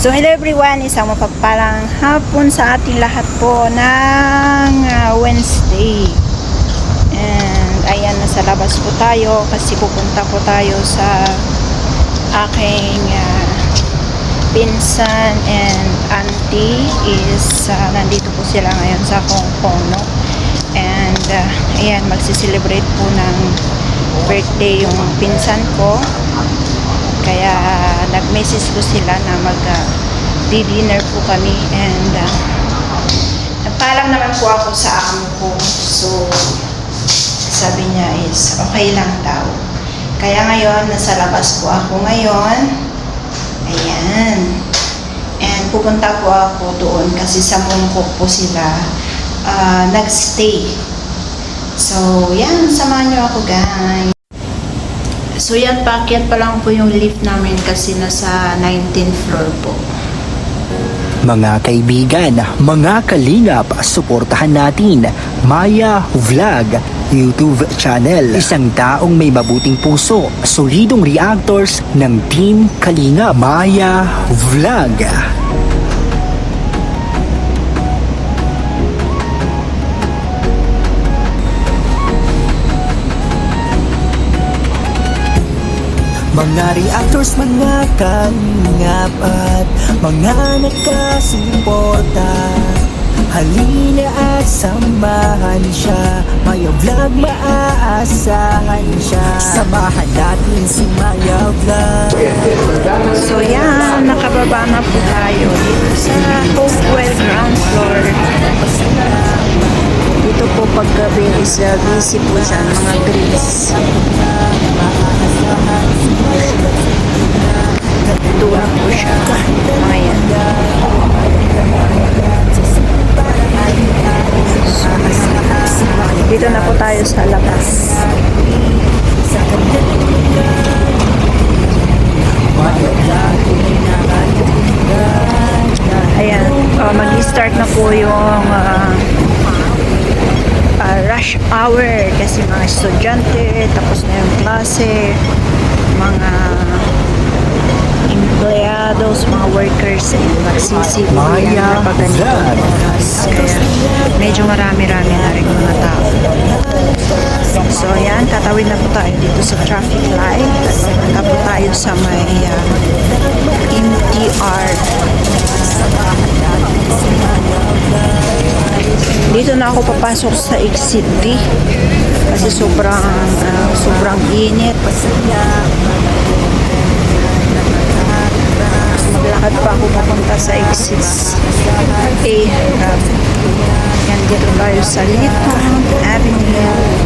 So hello everyone, isang mapagpalang hapon sa ating lahat po ng Wednesday. And ayan, nasa labas po tayo kasi pupunta po tayo sa aking pinsan and auntie is nandito po sila ngayon sa Hong Kong, no? And ayan, magsiselebrate po ng birthday yung pinsan ko. Kaya nag-message ko sila na mag-dinner po kami, and nagpaalam naman po ako sa amo ko. So sabi niya is okay lang daw. Kaya ngayon nasa labas po ako ngayon. Ayan. And pupunta po ako doon kasi sa Mongkok po sila nagstay. So yan, samahan niyo ako guys. So yan, paakyat pa lang po yung lift namin kasi nasa 19th floor po. Mga kaibigan, mga kalingap, suportahan natin Maya Vlog YouTube channel. Isang taong may mabuting puso, solidong reactors ng Team Kalingap. Maya Vlog. Mga reactors, mga kalingap at mga nakasuporta, halina at samahan siya. Maya Vlog, maaasahan siya. Samahan natin si Maya Vlog. So yan, nakababa na po tayo dito sa Hopewell ground floor. Dito po paggabi is busy po siya ng mga grills. Doon na po siya. Ayan. Dito na po tayo sa labas. Ayan. Mag-start na po yung rush hour kasi mga estudyante, tapos na yung klase, mga empleados, mga workers, magsisip Maya pag ganito ang oras. Kaya medyo marami-rami na rin mga tao. So yan, tatawid na po tayo dito sa traffic light. Punta po tayo sa may MTR. Dito na ako papasok sa exit D kasi sobrang init. Maglakad pa ako papunta sa exit A. Yan, dito tayo sa Litong Avenue.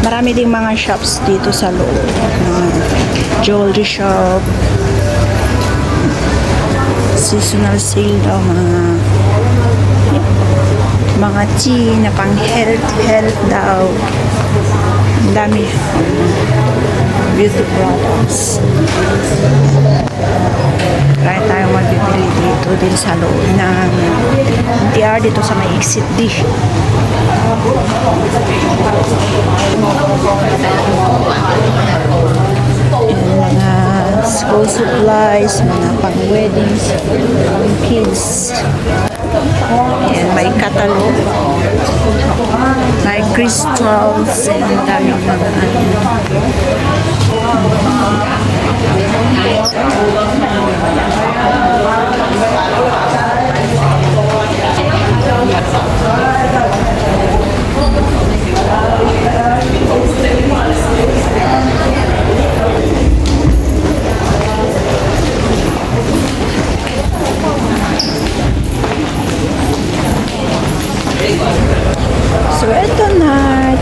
Marami ding mga shops dito sa loob. Jewelry shop. Seasonal sale daw, mga tea na pang health daw. Ang dami. Beauty products. Kaya tayo magbibili dito din sa loob ng MTR dito sa may exit D. Mga school supplies, mga pang-weddings, pang-kids. Ayan, may catalog, may crystals, and dami mga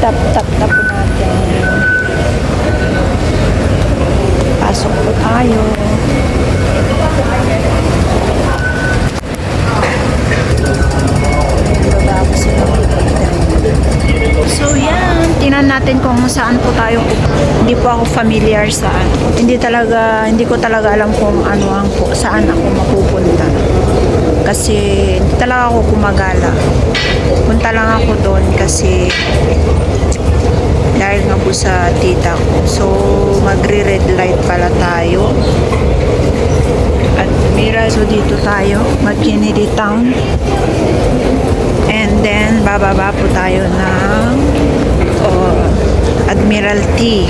Tap po natin. Pasok po tayo. Baba po sila. So yan, tingnan natin kung saan po tayo. Hindi po ako familiar saan. Hindi ko talaga alam kung saan ako mapupunta. Kasi hindi talaga ako kumagala. Punta lang ako doon kasi dahil nga po sa tita ko. So magre-red light pala tayo. At so dito tayo, McKinney Town. And then, bababa po tayo ng Admiralty.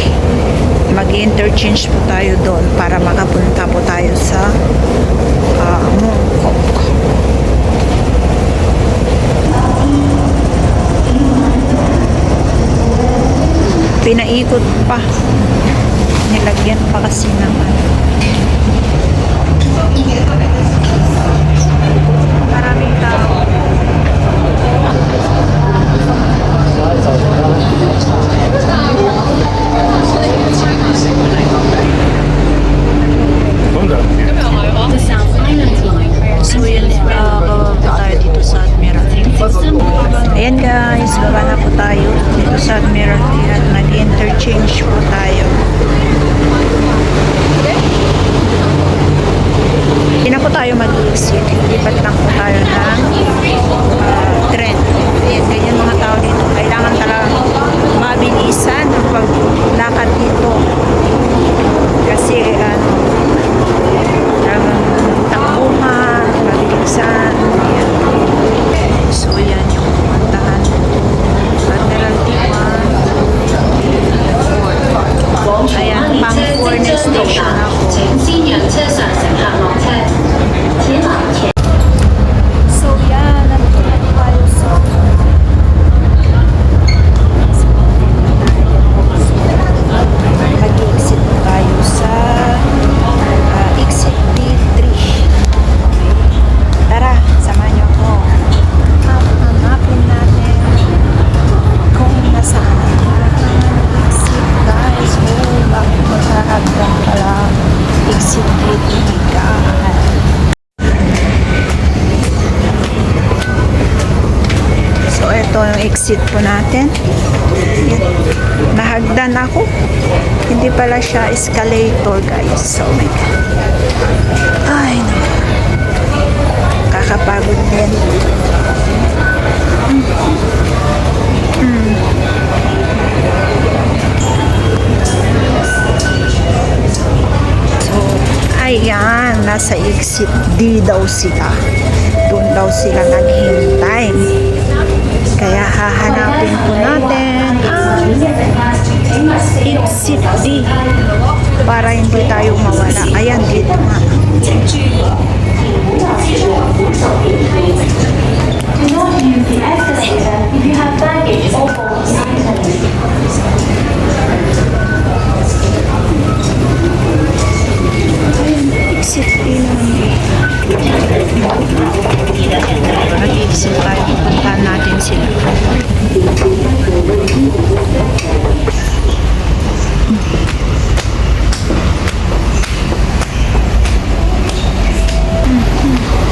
Mag-interchange po tayo doon para makapunta po tayo sa Mongkok. Pinaikot pa. Nilagyan pa kasi naman. Maraming tao. So yun, bababa po tayo dito sa Admiralty. Ayan guys, baba na po tayo dito sa Admiralty at nag-interchange po tayo. Hindi na po tayo mag-exit. Lipat lang po tayo ng tren. Ayan, ganyan mga tao dito. Kailangan talaga mabilisan ang paglakad dito. Kasi takbuhan, mabilisan. Ayan. So yan yung pumuntahan. Admiralty 1. Ayan, pang 4 na station ako. So yan, nandito na tayo sa mag-exit tayo sa exit D3. Tara, samahan niyo ako. Hanapin natin kung nasaan ang exit guys. Bakit magkakagdan pala exit D3 guys. So, ito yung exit po natin. Yan. Nahagdan ako. Hindi pala siya escalator, guys. So, my God. Ay, no. Kakapagod din. So, ayan. Nasa exit D daw sila. Doon daw sila naghihintay. Kaya hahanapin po natin ang exit D para hindi tayo mawala. Ayan, dito nga. Do not use the escalator if you have baggage or false items. Exit D naman. Mag-exit tayo. Puntahan natin sila.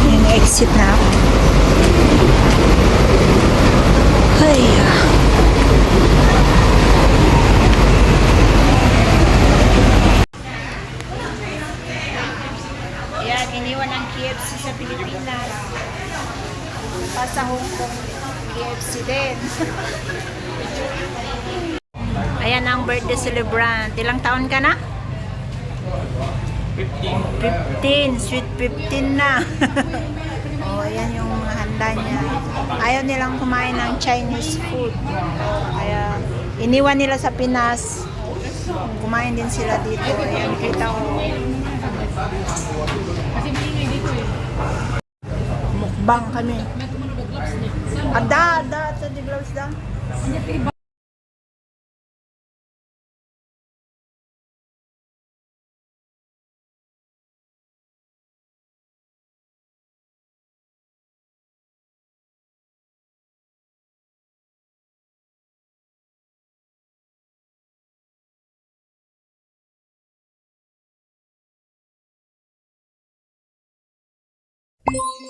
Yan, exit na ako. Ay, Ayan, iniwan ang KFC sa Pilipinas. Pa sa Hong Kong, KFC din. Ayan ang birthday celebrant. Ilang taon ka na? 15. Sweet 15 na. Oh, ayan yung mga handa niya. Ayaw nilang kumain ng Chinese food. Kaya iniwan nila sa Pinas. Kumain din sila dito. Ayan, kita ko. Mukbang kami. Ada, di gloves da. you.